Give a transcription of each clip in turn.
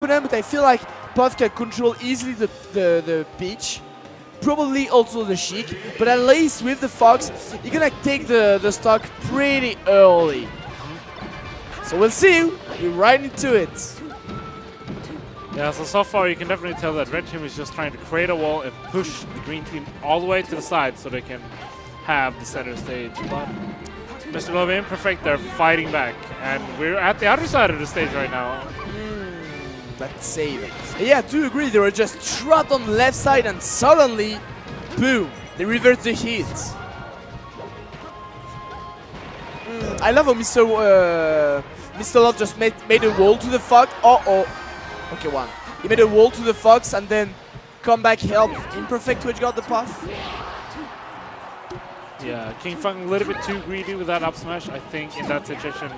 them, but I feel like Puff can control easily the Peach. Probably also the Sheik, but at least with the Fox, you're gonna take the stock pretty early. So we'll see. We're right into it. Yeah, so far you can definitely tell that red team is just trying to create a wall and push the green team all the way to the side so they can have the center stage. But MISTRRLOVE and Imperfect, they're fighting back, and we're at the other side of the stage right now. Let's save it. Yeah, I do agree. They were just trapped on the left side, and suddenly, boom, they reverse the hit. I love how MISTRRLOVE just made a wall to the Fox. Okay, one. He made a wall to the Fox and then come back, help Imperfect to edge guard the Puff. Yeah, King Fung a little bit too greedy with that up smash. I think in that situation,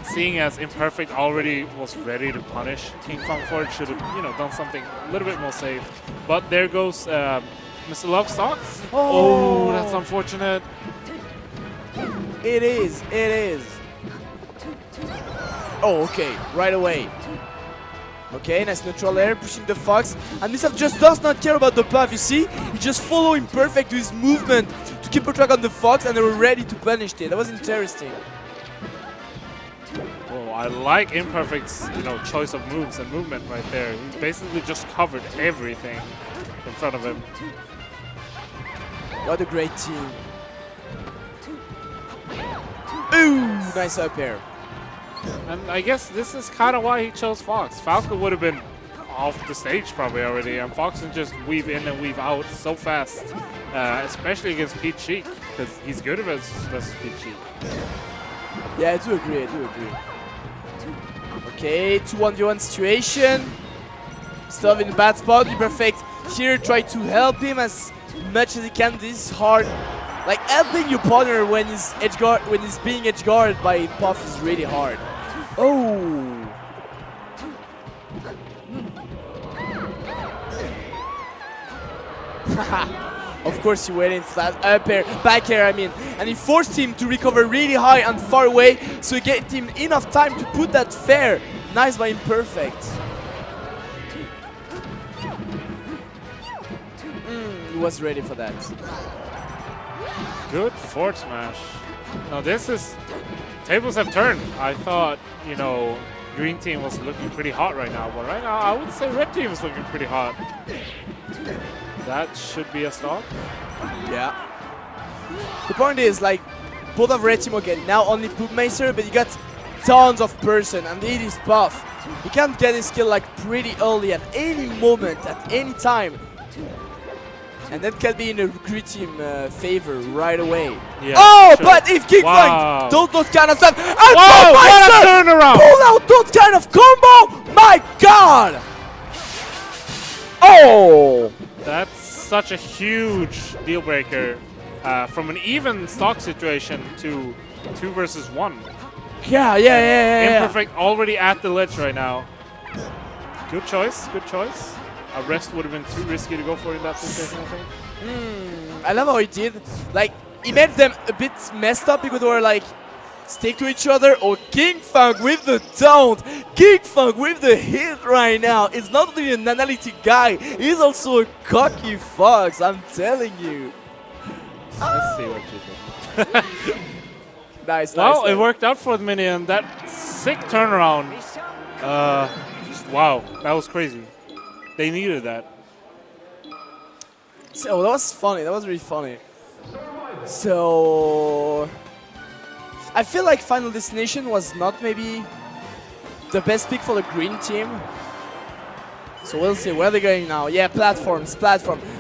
seeing as Imperfect already was ready to punish King Fung for it, should have, you know, done something a little bit more safe. But there goes MISTRRLOVE stock. Oh, that's unfortunate. It is. It is. Oh, okay. Right away. Okay, nice neutral air, pushing the Fox. And MISTRRLOVE just does not care about the Puff, you see? He just follow Imperfect to his movement to keep a track on the Fox, and they were ready to punish it. That was interesting. Oh, I like Imperfect's, you know, choice of moves and movement right there. He basically just covered everything in front of him. What a great team. Ooh, nice up air. And I guess this is kind of why he chose Fox. Falco would have been off the stage probably already, and Fox can just weave in and weave out so fast, especially against Peach Sheik, because he's good versus Peach Sheik. Yeah, I do agree, Okay, 2-1v1 situation. Still in a bad spot. Imperfect here, try to help him as much as he can. This is hard. Like, helping your partner when he's being edge guarded by Puff is really hard. Oh! Of course, he went in for that up air, back air, I mean. And he forced him to recover really high and far away, so he gave him enough time to put that fair. Nice by Imperfect. He was ready for that. Good forward smash. Now this is... Tables have turned. I thought, you know, green team was looking pretty hot right now, but right now I would say red team is looking pretty hot. That should be a stop. Yeah. The point is, like, both of red team again. Now only Poopmaister, but you got tons of person, and it is Puff. He can't get his kill like pretty early at any moment, at any time. And that can be in a green team favor right away. Yeah, oh, sure. but if King Fung don't those kind of stuff, and wow, what a turnaround! Pull out those kind of combo! My God! Oh! That's such a huge deal breaker from an even stock situation to 2 versus 1. Yeah. Imperfect already at the ledge right now. Good choice, good choice. A rest would have been too risky to go for in that situation, I think. I love how he did. Like, he made them a bit messed up because they were like, stick to each other. Oh, King Fung with the taunt. King Fung with the hit right now. It's not only an analytic guy, he's also a cocky fox, I'm telling you. Let's see what you did. Nice, well, nice. It worked out for the Minion. That sick turnaround. Wow, that was crazy. They needed that. So that was funny. That was really funny. So I feel like Final Destination was not maybe the best pick for the green team. So we'll see where they're going now. Yeah, platforms. I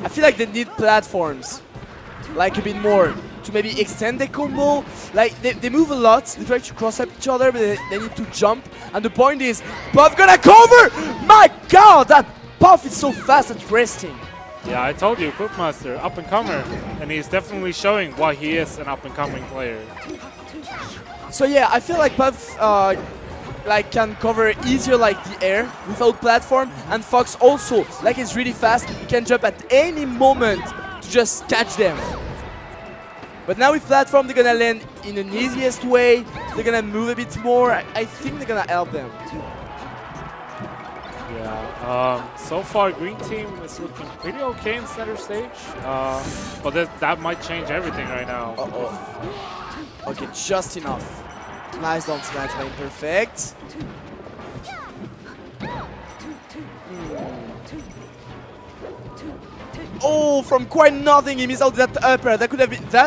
feel like they need platforms, like a bit more to maybe extend the combo. Like they move a lot. They try to cross up each other, but they need to jump. And the point is, Puff gonna cover. My God, that Puff is so fast at resting. Yeah, I told you, Poopmaister, up-and-comer, and he's definitely showing why he is an up-and-coming player. So yeah, I feel like Puff like can cover easier like the air without platform, and Fox also, like he's really fast, he can jump at any moment to just catch them. But now with platform, they're gonna land in an easiest way, they're gonna move a bit more, I think they're gonna help them. Yeah. So far, green team is looking pretty okay in center stage, but that might change everything right now. Okay, just enough. Nice down smash by Imperfect. Oh, from quite nothing, he missed out that upper. That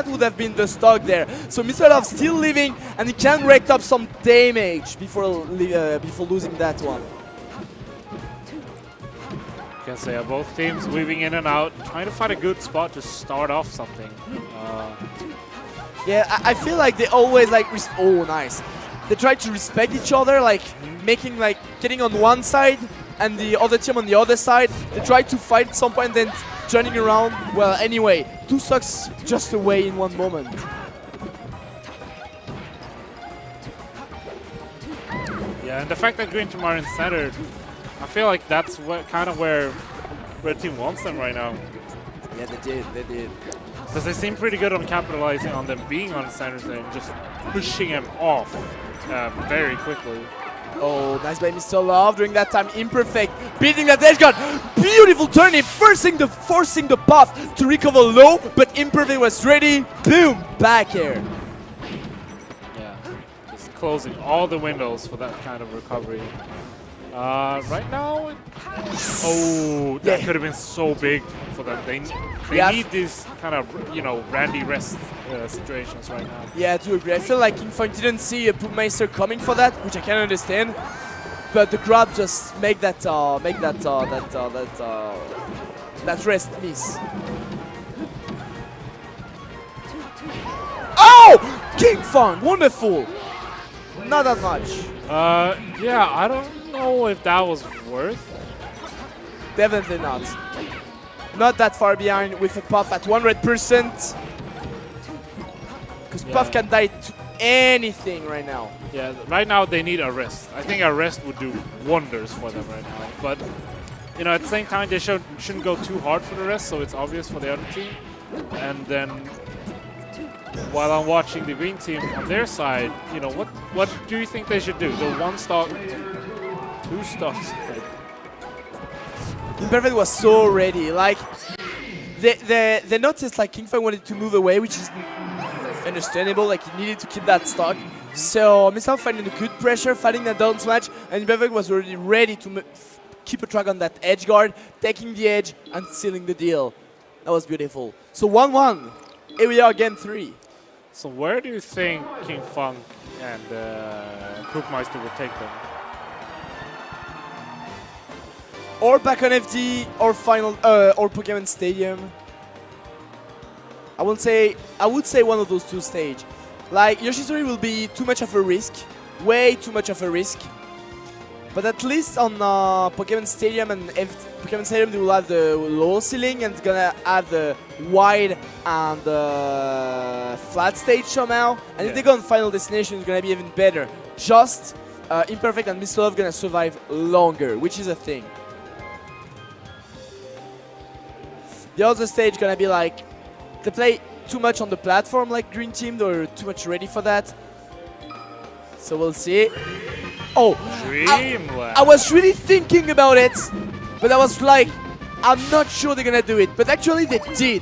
would have been the stock there. So MISTRRLOVE still living, and he can rack up some damage before losing that one. Can say both teams weaving in and out, trying to find a good spot to start off something. Yeah, I feel like they always like oh, nice. They try to respect each other, like making like getting on one side and the other team on the other side. They try to fight at some point, then turning around. Well, anyway, 2 stocks just away in one moment. Yeah, and the fact that green team are in center, I feel like that's kind of where red team wants them right now. Yeah, they did. Because they seem pretty good on capitalizing on them being on center and just pushing them off very quickly. Oh, nice by MISTRRLOVE. During that time, Imperfect beating that edge guard. Beautiful turn, forcing the path to recover low, but Imperfect was ready. Boom, back air. Yeah, just closing all the windows for that kind of recovery. Right now, that could have been so big for them. They need these kind of, Randy rest situations right now. Yeah, I do agree. I feel like Kingfang didn't see a Poopmaister coming for that, which I can understand. But the grab just make that rest miss. Oh, Kingfang, wonderful. Not that much. Yeah, I don't know if that was worth. Definitely not. Not that far behind with a Puff at 100%. Because Puff can die to anything right now. Yeah, right now they need a rest. I think a rest would do wonders for them right now. But, at the same time, they shouldn't go too hard for the rest, so it's obvious for the other team. And then, while I'm watching the green team on their side, what do you think they should do? The 1 stock, 2 stocks? Imperfect was so ready. Like, they noticed like Kingfang wanted to move away, which is understandable. Like, he needed to keep that stock. So MISTRRLOVE finding a good pressure, fighting that down smash, and Imperfect was already ready to keep a track on that edge guard, taking the edge and sealing the deal. That was beautiful. So 1-1. Here we are, game 3. So where do you think Kingfang and Poopmaister will take them? Or back on FD, or final, or Pokemon Stadium. I would say one of those 2 stages. Like, Yoshisori will be too much of a risk, way too much of a risk. But at least on Pokemon Stadium and Pokemon Stadium, they will have the low ceiling and it's gonna have the wide and flat stage somehow. And if they go on Final Destination, it's gonna be even better. Just Imperfect and MISTRRLOVE gonna survive longer, which is a thing. The other stage gonna be like, they play too much on the platform like green team, they're too much ready for that. So we'll see. Oh, I was really thinking about it, but I was like, I'm not sure they're gonna do it. But actually they did,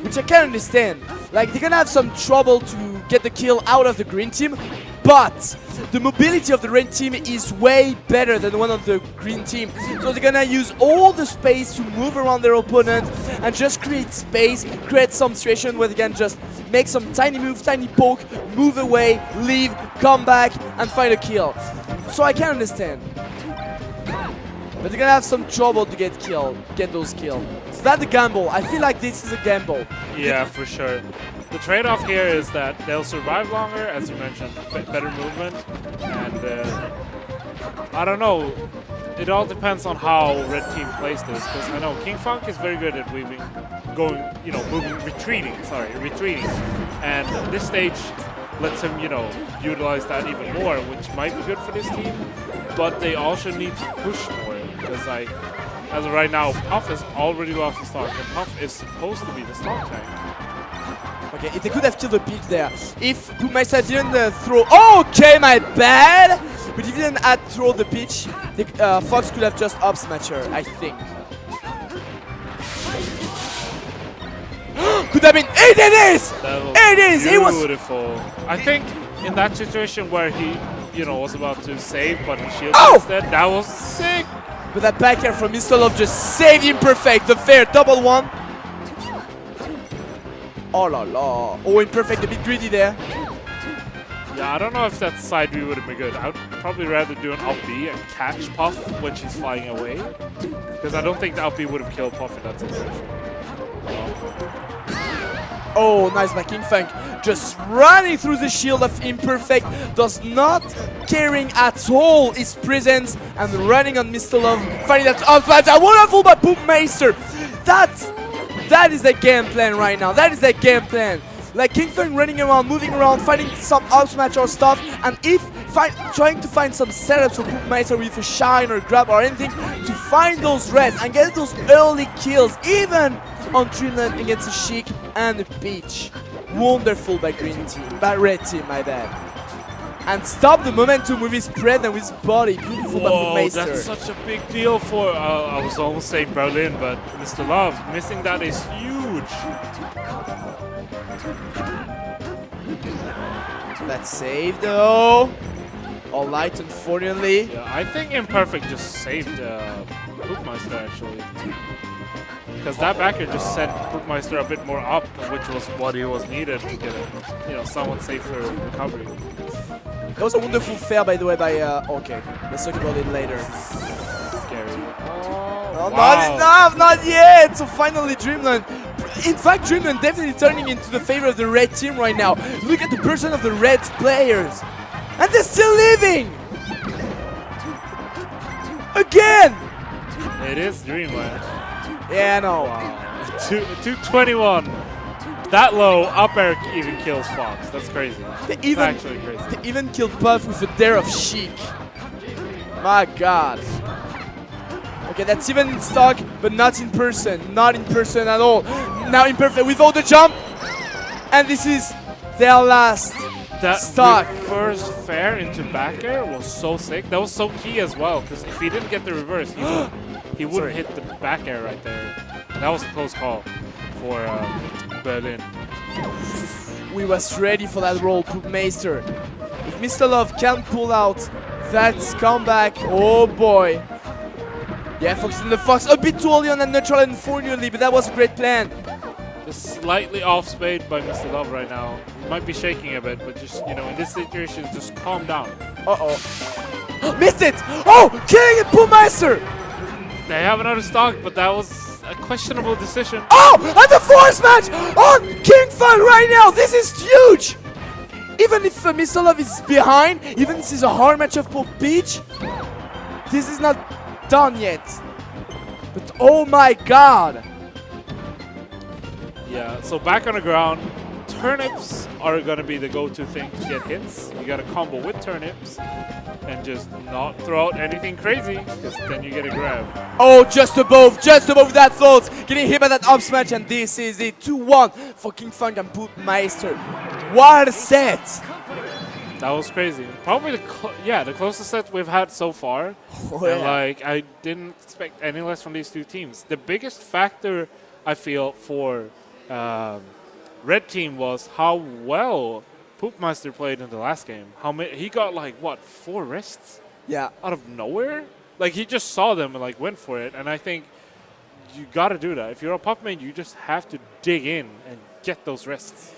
which I can understand. Like, they're gonna have some trouble to get the kill out of the green team, but the mobility of the red team is way better than the one of the green team. So they're gonna use all the space to move around their opponent and just create space, create some situation where they can just make some tiny move, tiny poke, move away, leave, come back, and find a kill. So I can understand. But they're gonna have some trouble to get those kills. So that's a gamble. I feel like this is a gamble. Yeah, for sure. The trade-off here is that they'll survive longer, as you mentioned, better movement, and I don't know. It all depends on how red team plays this, because I know Kingfang is very good at moving, retreating, and this stage lets him, utilize that even more, which might be good for this team, but they also need to push more, because like, as of right now, Puff has already lost the stock, and Puff is supposed to be the stock tank. Okay, if they could have killed the peak there. If Poopmaister didn't throw... Okay, my bad! But if he didn't add throw the pitch, the, Fox could have just up smashed her, I think. Could have been. It is! It is! It was beautiful. I think in that situation where he, was about to save, but he shielded instead, that was sick. But that back air from MISTRRLOVE just saved Imperfect. The fair double one. Oh la la. Oh, Imperfect a bit greedy there. Yeah, I don't know if that side B would have been good. I would probably rather do an up B and catch Puff when she's flying away. Because I don't think the up B would have killed Puff in that situation. Oh, nice by King Funk. Just running through the shield of Imperfect. Does not caring at all his presence. And running on MISTRRLOVE. Finding that up smash. Wonderful by Poopmaister. That is the game plan right now. That is the game plan. Like King Fung running around, moving around, finding some up smash or stuff, and if trying to find some setups for Poopmaister with a shine or grab or anything to find those reds and get those early kills, even on Dreamland against a Sheik and a Peach. Wonderful by Red Team, my bad. And stop the momentum with his spread and with his body. Beautiful by Poopmaister. That's such a big deal for, I was almost saying Berlin, but MISTRRLOVE, missing that is huge. That's saved though. All light, unfortunately. Yeah, I think Imperfect just saved Poopmaister actually. Because that backer just sent Poopmaister a bit more up, which was what he was needed to get a, somewhat safer recovery. That was a wonderful fair, by the way, by, okay. Let's talk about it later. Scary. Oh, not enough, not yet! So finally Dreamland. In fact, Dreamland definitely turning into the favor of the red team right now. Look at the percent of the red players. And they're still living! Again! It is Dreamland. Yeah, I know. Wow. 221. That low, up air even kills Fox. That's crazy. That's actually crazy. They even killed Puff with a dare of Sheik. My god. Okay, that's even in stock, but not in person. Not in person at all. Now Imperfect without the jump. And this is their last stock. That first fair into back air was so sick. That was so key as well, because if he didn't get the reverse, he wouldn't hit the back air right there. That was a close call for Berlin. We was ready for that roll, Poopmaister. If MISTRRLOVE can pull out that comeback, oh boy. Yeah, Fox in the Fox, a bit too early on that neutral, unfortunately, but that was a great plan. Just slightly off speed by MISTRRLOVE right now. Might be shaking a bit, but just, in this situation, just calm down. Uh-oh. Missed it! Oh, killing it, Poopmaister! They have another stock, but that was a questionable decision. Oh, and the force match on King Fun right now. This is huge. Even if MISTRRLOVE is behind, even this is a hard match of Peach, this is not done yet. But oh my god. Yeah, so back on the ground, turnips are going to be the go-to thing to get hits. You got to combo with turnips and just not throw out anything crazy, because then you get a grab. Oh, just above that thought. Getting hit by that up smash, and this is it. 2-1 for King Funk and Poopmaister. What a set. That was crazy. Probably the closest set we've had so far. Oh, and yeah. I didn't expect any less from these two teams. The biggest factor I feel for Red Team was how well Poopmaister played in the last game. He got like what, 4 wrists? Yeah. Out of nowhere? Like he just saw them and like went for it. And I think you gotta do that. If you're a Puff main, you just have to dig in and get those wrists.